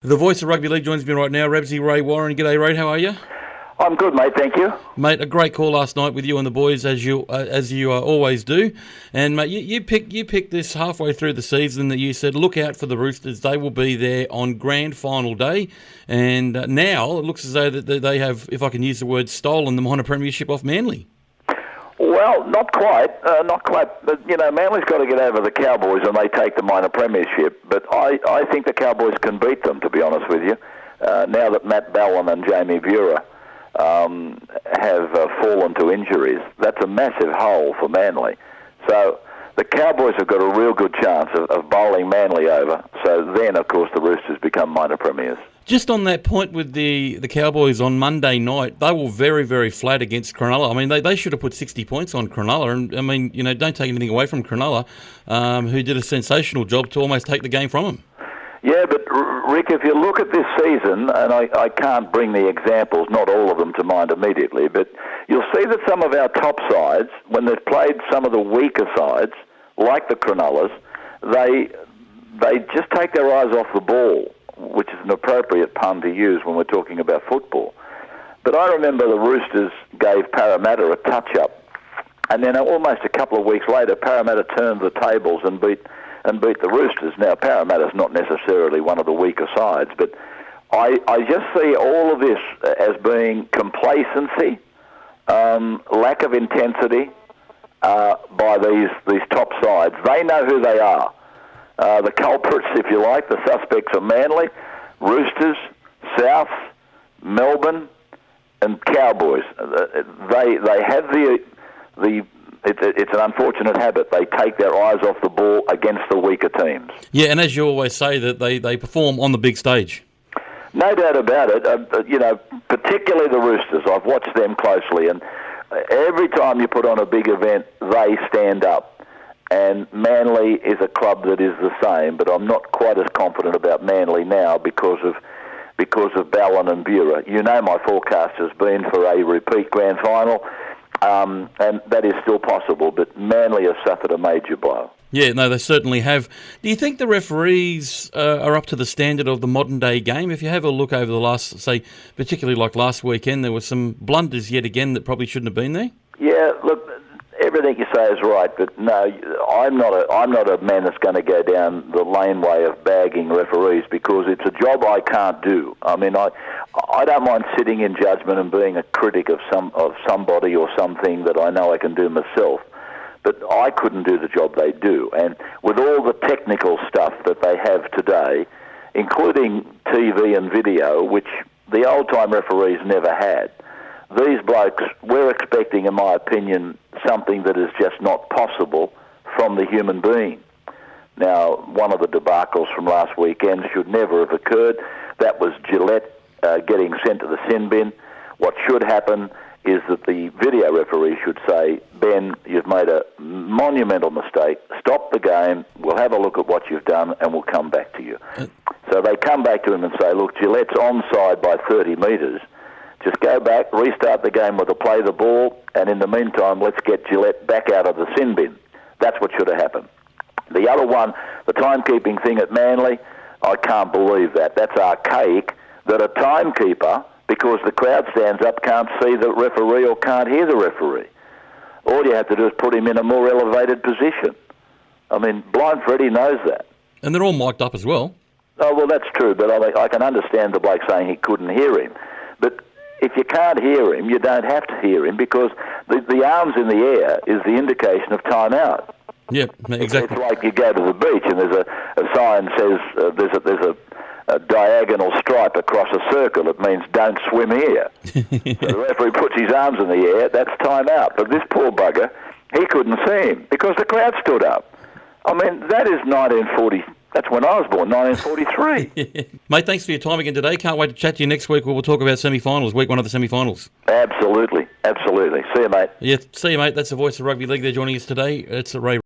The voice of rugby league joins me right now, Rabsy Ray Warren. G'day, Ray. How are you? I'm good, mate. Thank you. Mate, a great call last night with you and the boys, as you always do. And mate, you picked this halfway through the season that you said, look out for the Roosters. They will be there on grand final day. And now it looks as though that they have, if I can use the word, stolen the minor premiership off Manly. Well, not quite. But, Manly's got to get over the Cowboys and they take the minor premiership. But I think the Cowboys can beat them, to be honest with you, now that Matt Ballon and Jamie Buhrer have fallen to injuries. That's a massive hole for Manly. So the Cowboys have got a real good chance of bowling Manly over. So then, of course, the Roosters become minor premiers. Just on that point with the Cowboys on Monday night, they were very, very flat against Cronulla. I mean, they should have put 60 points on Cronulla. And, I mean, don't take anything away from Cronulla, who did a sensational job to almost take the game from them. Yeah, but, Rick, if you look at this season, and I can't bring the examples, not all of them to mind immediately, but you'll see that some of our top sides, when they've played some of the weaker sides, like the Cronullas, they just take their eyes off the ball, which is an appropriate pun to use when we're talking about football. But I remember the Roosters gave Parramatta a touch-up, and then almost a couple of weeks later, Parramatta turned the tables and beat the Roosters. Now, Parramatta's not necessarily one of the weaker sides, but I just see all of this as being complacency, lack of intensity by these top sides. They know who they are. The culprits, if you like, the suspects are Manly, Roosters, Souths, Melbourne, and Cowboys. They have it's an unfortunate habit. They take their eyes off the ball against the weaker teams. Yeah, and as you always say, that they perform on the big stage. No doubt about it. Particularly the Roosters. I've watched them closely, and every time you put on a big event, they stand up. And Manly is a club that is the same, but I'm not quite as confident about Manly now because of Ballon and Buhrer. You know my forecast has been for a repeat grand final, and that is still possible, but Manly has suffered a major blow. Yeah, no, they certainly have. Do you think the referees are up to the standard of the modern-day game? If you have a look over the last, say, particularly like last weekend, there were some blunders yet again that probably shouldn't have been there? Yeah, look, everything you say is right, but no, I'm not a man that's going to go down the laneway of bagging referees because it's a job I can't do. I mean, I don't mind sitting in judgment and being a critic of somebody or something that I know I can do myself, but I couldn't do the job they do. And with all the technical stuff that they have today, including TV and video, which the old-time referees never had, these blokes, we're expecting, in my opinion, something that is just not possible from the human being. Now, one of the debacles from last weekend should never have occurred. That was Gillette getting sent to the sin bin. What should happen is that the video referee should say, Ben, you've made a monumental mistake. Stop the game. We'll have a look at what you've done and we'll come back to you. So they come back to him and say, look, Gillette's onside by 30 metres. Just go back, restart the game with a play the ball, and in the meantime, let's get Gillette back out of the sin bin. That's what should have happened. The other one, the timekeeping thing at Manly, I can't believe that. That's archaic, that a timekeeper, because the crowd stands up, can't see the referee or can't hear the referee. All you have to do is put him in a more elevated position. I mean, Blind Freddie knows that. And they're all mic'd up as well. Oh, well, that's true, but I can understand the bloke saying he couldn't hear him. But if you can't hear him, you don't have to hear him because the arms in the air is the indication of time out. Yeah, exactly. It's like you go to the beach and there's a sign says there's a diagonal stripe across a circle. It means don't swim here. So the referee puts his arms in the air, that's time out. But this poor bugger, he couldn't see him because the crowd stood up. I mean, that is 1940. That's when I was born, 1943. Mate, thanks for your time again today. Can't wait to chat to you next week where we'll talk about semi-finals, week one of the semi-finals. Absolutely. See you, mate. Yeah, see you, mate. That's the voice of rugby league. They're joining us today. It's Ray.